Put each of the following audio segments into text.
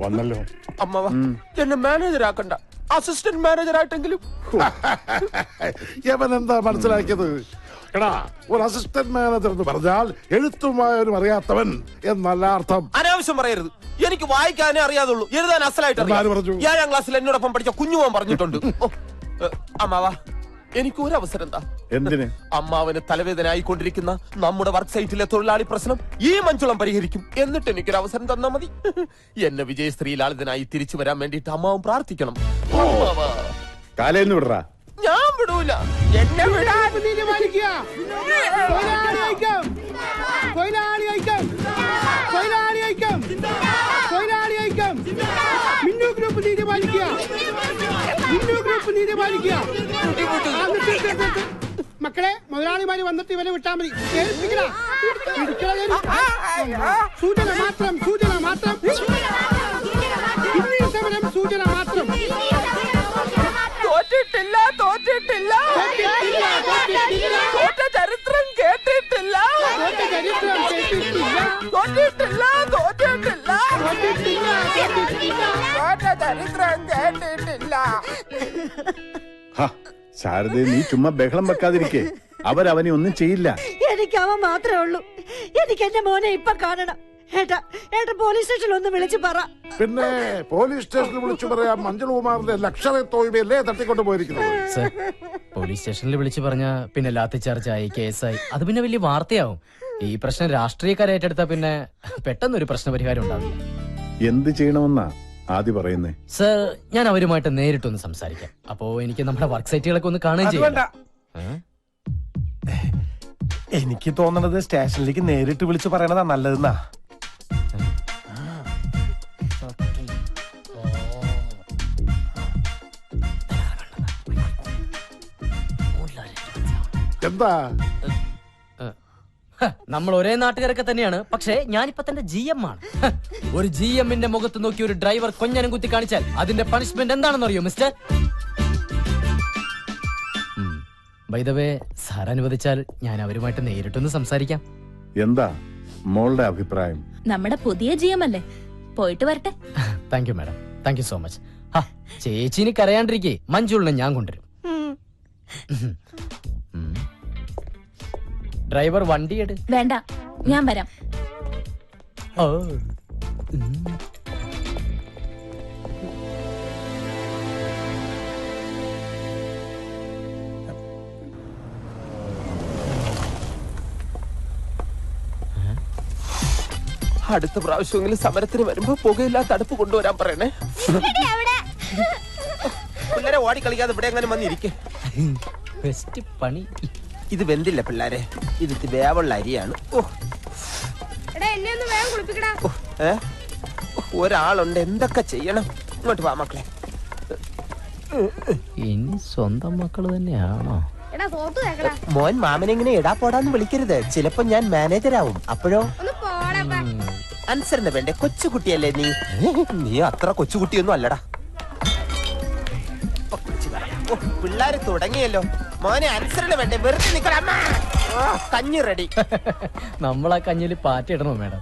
വന്നല്ലോ. അമ്മവ എന്നെ മാനേജർ ആക്കണ്ട, അസിസ്റ്റന്റ് മാനേജർ ആയിട്ടെങ്കിലും. യവൻ എന്താ മനസ്സിലാക്കിയത്? എടാ, ഒരു അസിസ്റ്റന്റ് മാനേജർ എന്ന് പറഞ്ഞാൽ എഴുത്തും വായനയും അറിയാത്തവൻ എന്നല്ല അർത്ഥം. അനാവശ്യം പറയരുത്. എനിക്ക് വായിക്കാനേ അറിയാതുള്ളൂ, എഴുതാൻ അസലായിട്ട് അറിയാം. 7ാം ക്ലാസ്സിൽ എന്നോടൊപ്പം പഠിച്ച കുഞ്ഞുമോൻ പറഞ്ഞിട്ടുണ്ട്. അമ്മാവ, എനിക്ക് ഒരു അവസരം എന്താ? എന്തിന്? അമ്മാവന് തലവേദന ആയിക്കൊണ്ടിരിക്കുന്ന നമ്മുടെ വർക്ക് സൈറ്റിലെ തൊഴിലാളി പ്രശ്നം ഈ മഞ്ചുളം പരിഹരിക്കും. എന്നിട്ട് എനിക്കൊരു അവസരം തന്നാ മതി. എന്നെ വിജയശ്രീലാളിതനായി തിരിച്ചു വരാൻ വേണ്ടിട്ട് അമ്മാവൻ പ്രാർത്ഥിക്കണം. കാലേന്ന് വിടറാ. ഞാൻ വിടൂല. എന്നെ വിടാൻ മക്കളെ, മുതലാളിമാര് വന്നിട്ട് ഇവനെ വിട്ടാ മതി. സൂചന മാത്രം, സൂചന മാത്രം, സമരം സൂചന മാത്രം. തോറ്റിട്ടില്ല, തോറ്റിട്ടില്ല, തോറ്റ ചരിത്രം കേട്ടിട്ടില്ല, തോറ്റിട്ടില്ല, തോറ്റിട്ടില്ല, തോറ്റ ചരിത്രം കേട്ടിട്ടില്ല. ശാരദ, നീ ചുമ്മാ ബഹളം വെക്കാതിരിക്കേ. അവരവനെ ഒന്നും ചെയ്യില്ല. എനിക്ക് അവൻ മാത്രമേ ഉള്ളൂ. എനിക്ക് എന്റെ മോനെ ഇപ്പൊ കാണണം. ഏട്ടാ, പോലീസ് സ്റ്റേഷനിൽ ഒന്ന് വിളിച്ചു പറ. പിന്നെ പോലീസ് സ്റ്റേഷനിൽ വിളിച്ചു പറയാം. മഞ്ജുകുമാറിന്റെ ലക്ഷറി തോൽവിയല്ലേ തട്ടിക്കൊണ്ട് പോയിരിക്കുന്നത്. പോലീസ് സ്റ്റേഷനിൽ വിളിച്ചു പറഞ്ഞ പിന്നെ ലാത്തി ചാർജായി, കേസായി. അത് പിന്നെ വലിയ വാർത്തയാവും. ഈ പ്രശ്നം രാഷ്ട്രീയക്കാരെ ഏറ്റെടുത്താ പിന്നെ പെട്ടെന്നൊരു പ്രശ്നപരിഹാരം ഉണ്ടാവില്ല. എന്ത് ചെയ്യണമെന്നാ ആദ്യം പറയുന്നേ? സർ, ഞാൻ അവരുമായിട്ട് നേരിട്ടൊന്ന് സംസാരിക്കാം. അപ്പോ എനിക്ക് നമ്മുടെ വർക്ക് സൈറ്റുകളൊക്കെ ഒന്ന് കാണുകയും ചെയ്യാം. എനിക്ക് തോന്നണത് സ്റ്റേഷനിലേക്ക് നേരിട്ട് വിളിച്ചു പറയണതാ നല്ലതെന്നാ. എന്താ? നമ്മൾ ഒരേ നാട്ടുകാരൊക്കെ തന്നെയാണ്. പക്ഷേ ഞാനിപ്പോ തന്നെ GM ആണ്. ഒരു GMന്റെ മുഖത്ത് നോക്കി ഒരു ഡ്രൈവർ കൊഞ്ഞനം കുത്തി കാണിച്ചാൽ അതിന്റെ പണിഷ്മെന്റ് എന്താണെന്ന് അറിയോ mister? By the way, sir അനുവദിച്ചാൽ ഞാൻ അവരുമായിട്ട് നേരിട്ടൊന്ന് സംസാരിക്കാം. എന്താ മോളുടെ അഭിപ്രായം? നമ്മുടെ പുതിയ GM അല്ലേ, പോയിട്ട് വരട്ടെ. Thank you madam, thank you so much. ചേച്ചിന് കരയാണ്ടിരിക്കേ, മഞ്ജുളിനെ ഞാൻ കൊണ്ടുവരും. ഡ്രൈവർ വണ്ടി എടു. വേണ്ട, ഞാൻ വരാം. അടുത്ത പ്രാവശ്യമെങ്കിലും സമരത്തിന് വരുമ്പോ പുകയില്ലാത്ത അടുപ്പ് കൊണ്ടുവരാൻ പറയണേ. പിള്ളേരെ ഓടിക്കളിക്കാതെ ഇവിടെ എങ്ങനെ വന്നിരിക്കേ. പണി ഇത് വെന്തില്ല പിള്ളേരെ, ഇത് വേവുള്ള അരിയാണ്. ഒരാളുണ്ട്, എന്തൊക്കെ ചെയ്യണം. ഇങ്ങോട്ട് വാ മക്കളെ. ഇനി സ്വന്തം മക്കള് തന്നെയാണോ? മോൻ മാമനെങ്ങനെ എടാ പോടാന്ന് വിളിക്കരുത്. ചിലപ്പോ ഞാൻ മാനേജരാവും. അപ്പോഴോ അനുസരണ വേണ്ടേ? കൊച്ചുകുട്ടിയല്ലേ നീ. നീ അത്ര കൊച്ചുകുട്ടിയൊന്നും അല്ലടാ. പിള്ളേര് തുടങ്ങിയല്ലോ. മോനെ അനുസരണ വേണ്ടേ? വെറുതെ നിക്കണം. കഞ്ഞി റെഡി. നമ്മളാ കഞ്ഞില് പാറ്റിടണോ മാഡം?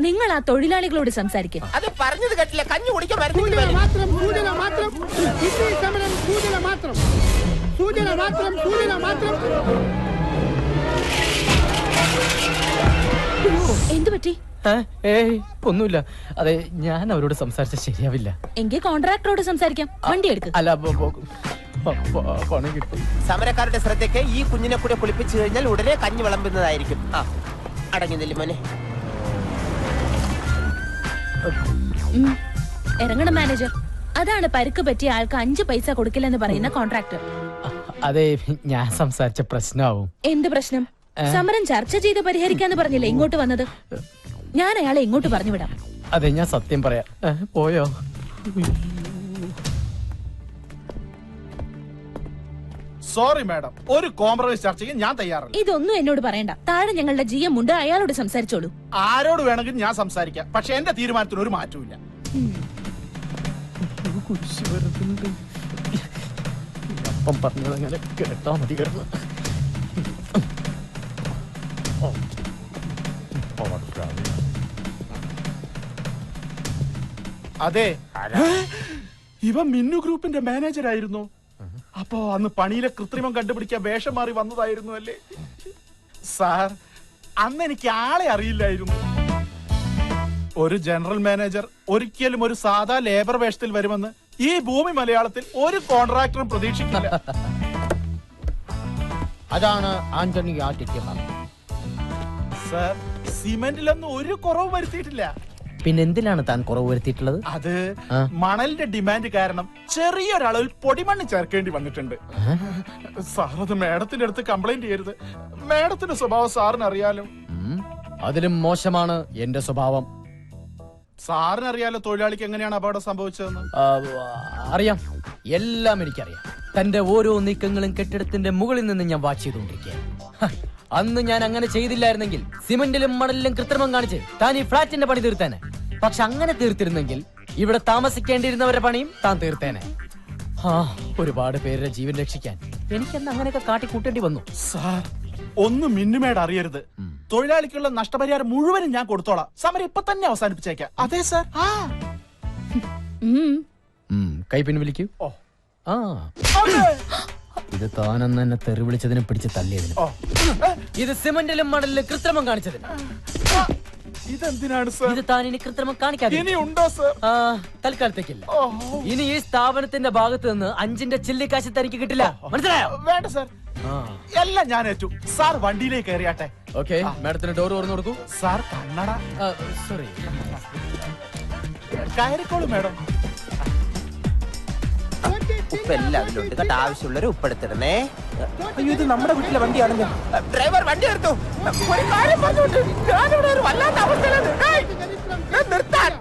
നിങ്ങൾ ആ തൊഴിലാളികളോട് സംസാരിക്കും. അത് പറഞ്ഞത് കേട്ടില്ല. കഞ്ഞി കുടിക്കാൻ മാത്രം, സൂചന മാത്രം, സമരം സൂചന മാത്രം, സൂചന മാത്രം, സൂചന മാത്രം. എന്തു പറ്റി? ഒന്നുമില്ല. അതെ, ഞാൻ അവരോട് സംസാരിച്ച ശരിയാവില്ല. എങ്കിൽ കോൺട്രാക്ടറോട് സംസാരിക്കാം. വണ്ടി എടുക്കും. അല്ല, പണം കിട്ടും. സമരക്കാരുടെ ശ്രദ്ധയ്ക്ക് ഈ കുഞ്ഞിനെ കൂടെ കുളിപ്പിച്ചു കഴിഞ്ഞാൽ ഉടനെ കഞ്ഞി വിളമ്പുന്നതായിരിക്കും. അടങ്ങി നില്ല് മോനെ. ഇറങ്ങണം മാനേജർ. അതാണ് പരുക്ക് പറ്റിയ ആൾക്ക് 5 പൈസ കൊടുക്കില്ലെന്ന് പറയുന്ന കോൺട്രാക്ടർ. അതെ, ഞാൻ സംസാരിച്ച പ്രശ്നമാവും. എന്ത് പ്രശ്നം? സമരം ചർച്ച ചെയ്ത് പരിഹരിക്കാന്ന് പറഞ്ഞില്ലേ ഇങ്ങോട്ട് വന്നത്? ഞാൻ അയാളെ ഇങ്ങോട്ട് പറഞ്ഞു വിടാം. അതെ, ഞാൻ സത്യം പറയാം. പോയോ? സോറി മാഡം, ഒരു കോംപ്രമൈസ് ചർച്ചയ്ക്ക് ഞാൻ തയ്യാറല്ല. ഇതൊന്നും എന്നോട് പറയണ്ട. താഴെ ഞങ്ങളുടെ GM ഉണ്ട്, അയാളോട് സംസാരിച്ചോളൂ. ആരോട് വേണമെങ്കിലും ഞാൻ സംസാരിക്കാം. പക്ഷെ എന്റെ തീരുമാനത്തിന് ഒരു മാറ്റമില്ല. അപ്പം പറഞ്ഞതങ്ങനെ കേട്ടാ മതി. കിടന്നു അതെ, ഇവ മിന്നു ഗ്രൂപ്പിന്റെ മാനേജർ ആയിരുന്നു. അപ്പോ അന്ന് പണിയിലെ കൃത്രിമം കണ്ടുപിടിക്കാൻ വേഷം മാറി വന്നതായിരുന്നു അല്ലേ സാർ? അന്ന് എനിക്ക് ആളെ അറിയില്ലായിരുന്നു. ഒരു ജനറൽ മാനേജർ ഒരിക്കലും ഒരു സാധാ ലേബർ വേഷത്തിൽ വരുമെന്ന് ഈ ഭൂമി മലയാളത്തിൽ ഒരു കോൺട്രാക്ടറും പ്രതീക്ഷിക്കില്ല. അതാണ് ആന്റണി ആട്ടിക്ക് സാർ, സിമെന്റിലൊന്നും ഒരു കുറവ് വരുത്തിയിട്ടില്ല. പിന്നെ എന്തിനാണ് താൻ കുറവ് വരുത്തിയിട്ടുള്ളത്? അത് മണലിന്റെ ഡിമാൻഡ് കാരണം ചെറിയൊരളവിൽ പൊടിമണ്ണ് ചേർക്കേണ്ടി വന്നിട്ടുണ്ട്. സാർ, അത് മേഡത്തിന്റെ അടുത്ത് കംപ്ലൈന്റ് ചെയ്യരുത്. മേഡത്തിന്റെ സ്വഭാവം സാറിന് അറിയാലോ. അതിലും മോശമാണ് എന്റെ സ്വഭാവം. സാറിന് അറിയാലോ തൊഴിലാളിക്ക് എങ്ങനെയാണ് അപകടം സംഭവിച്ചതെന്ന്. അറിയാം, എല്ലാം എനിക്കറിയാം. തന്റെ ഓരോ നീക്കങ്ങളും കെട്ടിടത്തിന്റെ മുകളിൽ നിന്ന് ഞാൻ വാച്ച് ചെയ്തുകൊണ്ടിരിക്കുക. അന്ന് ഞാൻ അങ്ങനെ ചെയ്തില്ലായിരുന്നെങ്കിൽ സിമന്റിലും മണലിലും കൃത്രിമം കാണിച്ച് താൻ ഈ ഫ്ളാറ്റിന്റെ പണി തീർത്തേനെ. പക്ഷെ അങ്ങനെ തീർത്തിരുന്നെങ്കിൽ ഇവിടെ താമസിക്കേണ്ടിയിരുന്നവരുടെ പണിയും താൻ തീർത്തേനെ. ഒരുപാട് പേരുടെ ജീവൻ രക്ഷിക്കാൻ എനിക്കെന്ന് അങ്ങനെയൊക്കെ കാട്ടിക്കൂട്ടേണ്ടി വന്നു. സാർ, ഒന്നും മിന്നുമേട് അറിയരുത്. തൊഴിലാളിക്കുള്ള നഷ്ടപരിഹാരം മുഴുവനും ഞാൻ കൊടുത്തോളാം. സമരം ഇപ്പൊ തന്നെ അവസാനിപ്പിച്ചേക്കാം. അതെ സാർ. കൈ പിൻവലിക്കൂ. ഇത് താനെന്ന് എന്നെ തെറി വിളിച്ചതിനും പിടിച്ച് തല്ലിയതിനും, ഇത് സിമന്റിലും മണലിലും കൃത്രിമം കാണിച്ചതിന്. ഇതെന്തിനാണ് സാർ? ഇത് താൻ ഇനി കൃത്രിമം കാണിക്കാതെ ഉണ്ടോ സാർ? തൽക്കാലത്തേക്കില്ല. ഇനി ഈ സ്ഥാപനത്തിന്റെ ഭാഗത്ത് നിന്ന് 5 ചില്ലിക്കാശ് തനിക്ക് കിട്ടില്ല. മനസ്സിലായോ? വേണ്ട സാർ, എല്ലാം ഞാൻ ഏറ്റു. സാർ വണ്ടിയിലേക്ക് കയറിയാട്ടെ. ഓക്കെ, മാഡത്തിന് ഡോർ തുറന്നു കൊടുക്കൂ. സാർ, കണ്ണട. സോറി, കയറിക്കോളൂ മാഡം. ഉപ്പ് എല്ലാം അതിലുണ്ട് കേട്ടോ. ആവശ്യമുള്ളവരെ ഉപ്പെടുത്തിടണേ. അയ്യോ, ഇത് നമ്മുടെ വീട്ടിലെ വണ്ടിയാണല്ലോ. ഡ്രൈവർ, വണ്ടി എടുത്തു. ഒരു കാര്യം പറഞ്ഞോണ്ട് ഞാനിവിടെ ഒരു വല്ലാത്ത അവസ്ഥയിലാണ്. നിർത്താൻ.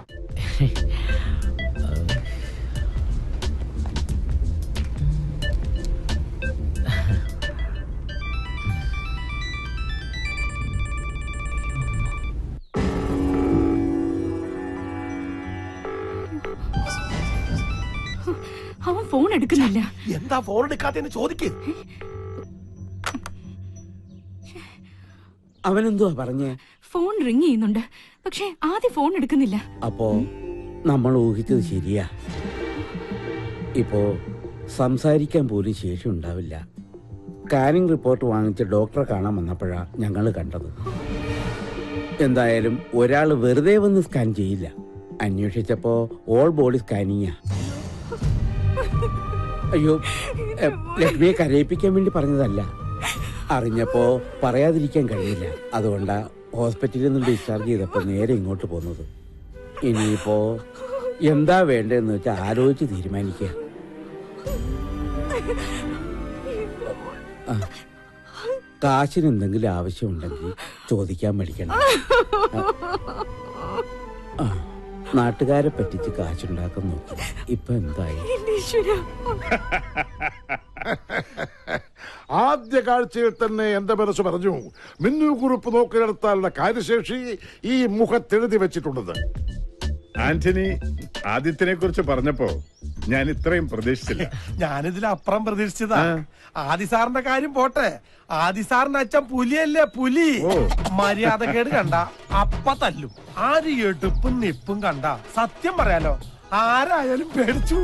അവൻ ഫോൺ എടുക്കുന്നില്ല. എന്താ ഫോൺ എടുക്കാത്തെന്ന് ചോദിക്ക്. അവനെന്തുവാ പറഞ്ഞേ? ഫോൺ റിങ് ചെയ്യുന്നുണ്ട്, പക്ഷെ ആദ്യം ഫോൺ എടുക്കുന്നില്ല. അപ്പോ നമ്മൾ ഊഹിച്ചത് ശരിയാ. ഇപ്പോ സംസാരിക്കാൻ പോലും ശേഷി ഉണ്ടാവില്ല. സ്കാനിംഗ് റിപ്പോർട്ട് വാങ്ങിച്ച് ഡോക്ടറെ കാണാൻ വന്നപ്പോഴാ ഞങ്ങൾ കണ്ടത്. എന്തായാലും ഒരാൾ വെറുതെ വന്ന് സ്കാൻ ചെയ്യില്ല. അന്വേഷിച്ചപ്പോ ഓൾ ബോഡി സ്കാനിങ്ങാ. അയ്യോ, ലക്ഷ്മിയെ കരയിപ്പിക്കാൻ വേണ്ടി പറഞ്ഞതല്ല. അറിഞ്ഞപ്പോ പറയാതിരിക്കാൻ കഴിയില്ല. അതുകൊണ്ടാ ഹോസ്പിറ്റലിൽ നിന്ന് ഡിസ്ചാർജ് ചെയ്തപ്പോ നേരെ ഇങ്ങോട്ട് പോകുന്നത്. ഇനിയിപ്പോ എന്താ വേണ്ടതെന്ന് വെച്ചാൽ ആലോചിച്ച് തീരുമാനിക്കുക. കാശിന് എന്തെങ്കിലും ആവശ്യമുണ്ടെങ്കിൽ ചോദിക്കാൻ മടിക്കണം. നാട്ടുകാരെ പറ്റിച്ച് കാശുണ്ടാക്കാൻ നോക്കി. ഇപ്പൊ എന്തായി? ആദ്യ കാഴ്ചയിൽ തന്നെ എന്റെ മനസ്സ് പറഞ്ഞു, മിന്നു ഗ്രൂപ്പ് നോക്കിയെടുത്താലുള്ള കാര്യശേഷി ഈ മുഖത്തെഴുതി വെച്ചിട്ടുണ്ടെന്ന്. ആന്റണി ആദിത്യനെ കുറിച്ച് പറഞ്ഞപ്പോ ഞാൻ ഇത്രയും പ്രതീക്ഷിച്ചില്ല. ഞാനിതിലപ്പുറം പ്രതീക്ഷിച്ചതാ. ആദിസാറിന്റെ കാര്യം പോട്ടെ, ആദിസാറിന്റെ അച്ഛൻ പുലിയല്ലേ, പുലി. മര്യാദക്കേട് കണ്ട അപ്പ തല്ലും. ആര് എടുപ്പും നിപ്പും കണ്ട സത്യം പറയാലോ ആരായാലും പേടിച്ചു.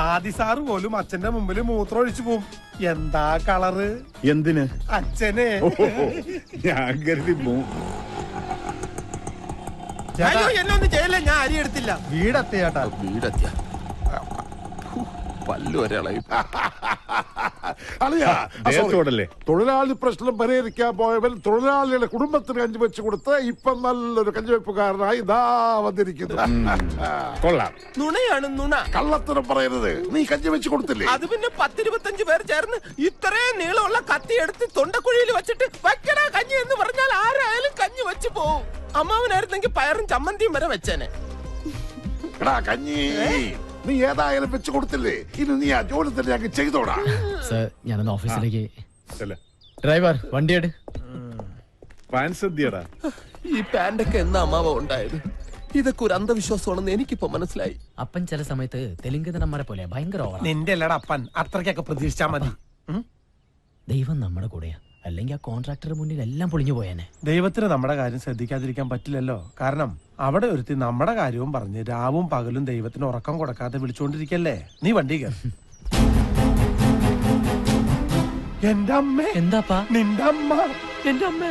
ആദിസാറ് പോലും അച്ഛന്റെ മുമ്പിൽ മൂത്രം ഒഴിച്ചു പോവും. എന്താ കളറ്? എന്തിന്? അച്ഛനെ. ഞാൻ കരുതി എന്നൊന്നും ചെയ്യല്ലേ, ഞാൻ അരി എടുത്തില്ല. വീടെത്തിയാട്ടാ. വീടെത്തിയ പല്ലു ഒരാളായി. തൊഴിലാളി പ്രശ്നം പരിഹരിക്കാൻ പോയവൻ തൊഴിലാളിയുടെ കുടുംബത്തിന് കഞ്ഞി വെച്ച് കൊടുത്ത് ഇപ്പൊ നല്ലൊരു കഞ്ഞിവെപ്പുകാരനായി ഇതാ വന്നിരിക്കുന്നു. കൊള്ളാം. നുണയാണ് നുണ. കള്ളത്തരം പറയരുത്. നീ കഞ്ഞി വെച്ച് കൊടുത്തില്ലേ? അത് പിന്നെ 10-25 പേർ ചേർന്ന് ഇത്രയും നീളമുള്ള കത്തി എടുത്ത് തൊണ്ടക്കുഴിയിൽ വെച്ചിട്ട് വയ്ക്കണ കഞ്ഞി എന്ന് പറഞ്ഞാൽ ആരായാലും കഞ്ഞി വെച്ച് പോവും. അമ്മാവനായിരുന്നെങ്കിൽ പയറും ചമ്മന്തിയും വരെ വെച്ചേനെ. കഞ്ഞി നീ ഏതായാലും വെച്ച് കൊടുത്തില്ലേ? ഇനി നീ ആ ജോലി തന്നെ ഞങ്ങൾ ചെയ്തോടാ. സർ, ഞാനൊന്ന് ഓഫീസിലേക്ക്. ഡ്രൈവർ, വണ്ടിയെട്. ഈ പാൻഡൊക്കെ എന്നാ അമ്മാവ ഉണ്ടായത്? ഇതൊക്കെ ഒരു അന്ധവിശ്വാസമാണെന്ന് എനിക്കിപ്പോ മനസ്സിലായി. അപ്പൻ ചില സമയത്ത് തെലുങ്ക് നടന്മാരെ പോലെ ഭയങ്കര ഓവറാ. നിന്റെ അല്ലട അപ്പൻ, അത്രയ്ക്കൊക്കെ പ്രതീക്ഷിച്ചാ മതി. ദൈവം നമ്മുടെ കൂടെയാ. അല്ലെങ്കിൽ ആ കോൺട്രാക്ടറുടെ മുന്നിൽ എല്ലാം പൊളിഞ്ഞു പോയേനെ. ദൈവത്തിന് നമ്മുടെ കാര്യം ശ്രദ്ധിക്കാതിരിക്കാൻ പറ്റില്ലല്ലോ. കാരണം അവിടെ ഒരുത്തി നമ്മുടെ കാര്യവും പറഞ്ഞ് രാവും പകലും ദൈവത്തിന് ഉറക്കം കൊടുക്കാതെ വിളിച്ചുകൊണ്ടിരിക്കല്ലേ. നീ വണ്ടി കയറി. എന്റെ അമ്മ. എന്താപ്പാ? നിന്റെ അമ്മ. എന്റെ അമ്മ.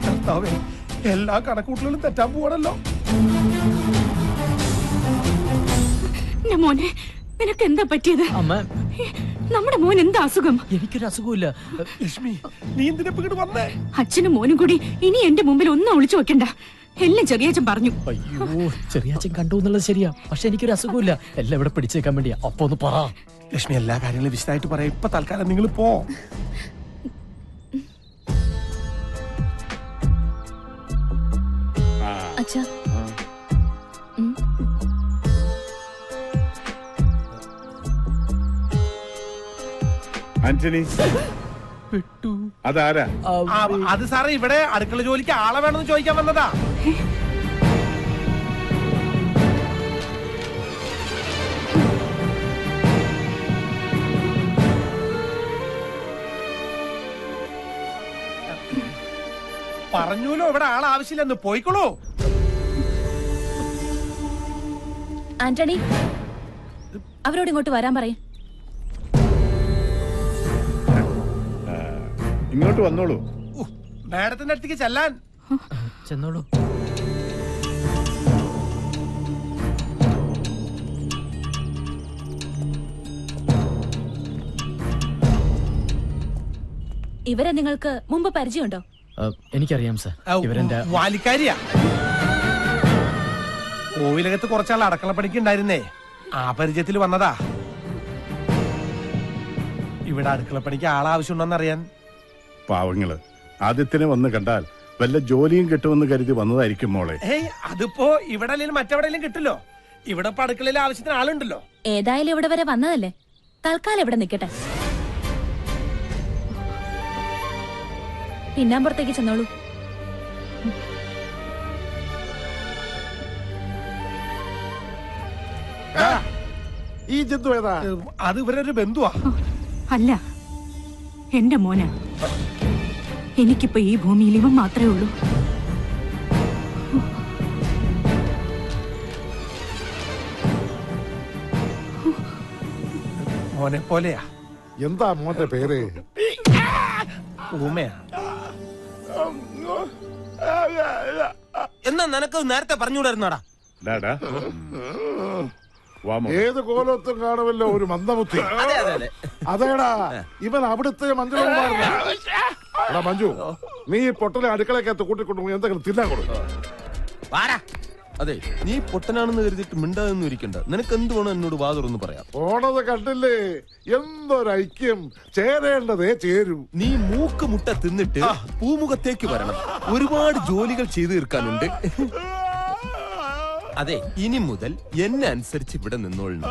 കർത്താവേ, എല്ലാ കണക്കൂട്ടലും തെറ്റാൻ പോവാണല്ലോ. മോനെ, നിനക്ക് എന്താ പറ്റിയത്? അമ്മ, നമ്മുടെ മോൻ എന്താ അസുഖം? എനിക്കൊരു അസുഖമില്ല. ലക്ഷ്മി, നീ എന്തിനാ ഇങ്ങോട്ട് വന്നേ? അച്ഛനും മോനും കൂടി ഇനി എന്റെ മുമ്പിൽ ഒന്നും ഒളിച്ചു വെക്കണ്ട. എല്ലാം ചെറിയച്ഛൻ പറഞ്ഞു. അയ്യോ, ചെറിയച്ഛൻ കണ്ടു എന്നുള്ളത് ശരിയാ, പക്ഷെ എനിക്കൊരു അസുഖമില്ല. എല്ലാം ഇവിടെ പിടിച്ചേക്കാൻ വേണ്ടിയാ. അപ്പൊ ഒന്ന് പറ ലക്ഷ്മി. എല്ലാ കാര്യങ്ങളും വിശദമായിട്ട് പറയാം. ഇപ്പൊ തൽക്കാലം നിങ്ങൾ പോ. അച്ഛാ, ആന്റണി, അതാരാ? അത് സാറേ, ഇവിടെ അടുക്കള ജോലിക്ക് ആളെ വേണമെന്ന് ചോദിക്കാൻ വന്നതാ. പറഞ്ഞൂലോ ഇവിടെ ആൾ ആവശ്യമില്ലെന്ന്. പോയിക്കോളൂ. ആന്റണി, അവരോട് ഇങ്ങോട്ട് വരാൻ പറയും. ഇങ്ങോട്ട് വന്നോളൂ. മാഡത്തിന്റെ അടുത്തേക്ക് ചെല്ലാൻ. ചെന്നോളൂ. ഇവരെ നിങ്ങൾക്ക് മുമ്പ് പരിചയമുണ്ടോ? എനിക്കറിയാം സർ. ഇവരെന്റെ വാലിക്കാരിയാ. കോവിലകത്ത് കുറച്ചാൾ അടക്കളപ്പണിക്ക് ഉണ്ടായിരുന്നേ. ആ പരിചയത്തിൽ വന്നതാ. ഇവിടെ അടുക്കളപ്പണിക്ക് ആളാവശ്യമുണ്ടോന്ന് അറിയാൻ. പാവങ്ങള് ആദ്യത്തിനെ വന്ന് കണ്ടാൽ വല്ല ജോലിയും കിട്ടുമെന്ന് കരുതി വന്നതായിരിക്കും മോളെ. അതിപ്പോ ഇവിടെ അല്ലെങ്കിൽ മറ്റെവിടെയെങ്കിലും കിട്ടില്ലോ. ഇവിടെ ഇപ്പൊ അടുക്കളയിൽ ആവശ്യത്തിന് ആളുണ്ടല്ലോ. ഏതായാലും ഇവിടെ വരെ വന്നതല്ലേ, തൽക്കാലം ഇവിടെ നിൽക്കട്ടെ. പിന്നാമ്പുറത്തേക്ക് ചെന്നോളൂ. ഈ ജന്തു ഏതാ? അത് ഇവരൊരു ബന്ധുവാ. അല്ല, എന്റെ മോന. എനിക്കിപ്പോ ഈ ഭൂമിയിൽ ഇവൻ മാത്രമേ ഉള്ളൂ. മോനെ പോലെയാ. എന്താ മോന്റെ പേര്? ഊമയാ. എന്നാ നിനക്ക് നേരത്തെ പറഞ്ഞുകൂടായിരുന്നാടാ. ഏത് കോലത്തും കാണുമല്ലോ ഒരു മന്ദബുദ്ധി. അതേടാ, ഇവൻ അവിടുത്തെ മഞ്ജുകുമാരനാ. മഞ്ജു, നീ പൊട്ടലെ അടുക്കളക്കകത്ത് കൂട്ടിക്കൊണ്ടു എന്തെങ്കിലും തിന്നാൻ കൊടുക്കും. അതെ, നീ പൊട്ടനാണെന്ന് കരുതിയിട്ട് മിണ്ടാതൊന്നും ഇരിക്കണ്ട. നിനക്ക് എന്ത് വേണം എന്നോട് വാ തുറന്ന് പറയാം. പോണത് കണ്ടില്ലേ, എന്തൊരൈക്യം. ചേരേണ്ടതേ ചേരൂ. നീ മൂക്ക് മുട്ട തിന്നിട്ട് പൂമുഖത്തേക്ക് വരണം. ഒരുപാട് ജോലികൾ ചെയ്തു തീർക്കാനുണ്ട്. അതെ, ഇനി മുതൽ എന്നെ അനുസരിച്ച് ഇവിടെ നിന്നോളണം.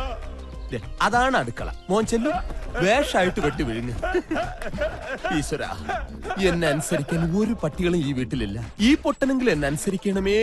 അതാണ് അടുക്കള. മോൻ ചെല്ലും, വേഷായിട്ട് വെട്ടി വിഴുങ്ങ്. ഈശ്വര, എന്നെ അനുസരിക്കാൻ ഒരു പട്ടികളും ഈ വീട്ടിലില്ല. ഈ പൊട്ടനെങ്കിലും എന്നെ അനുസരിക്കണമേ.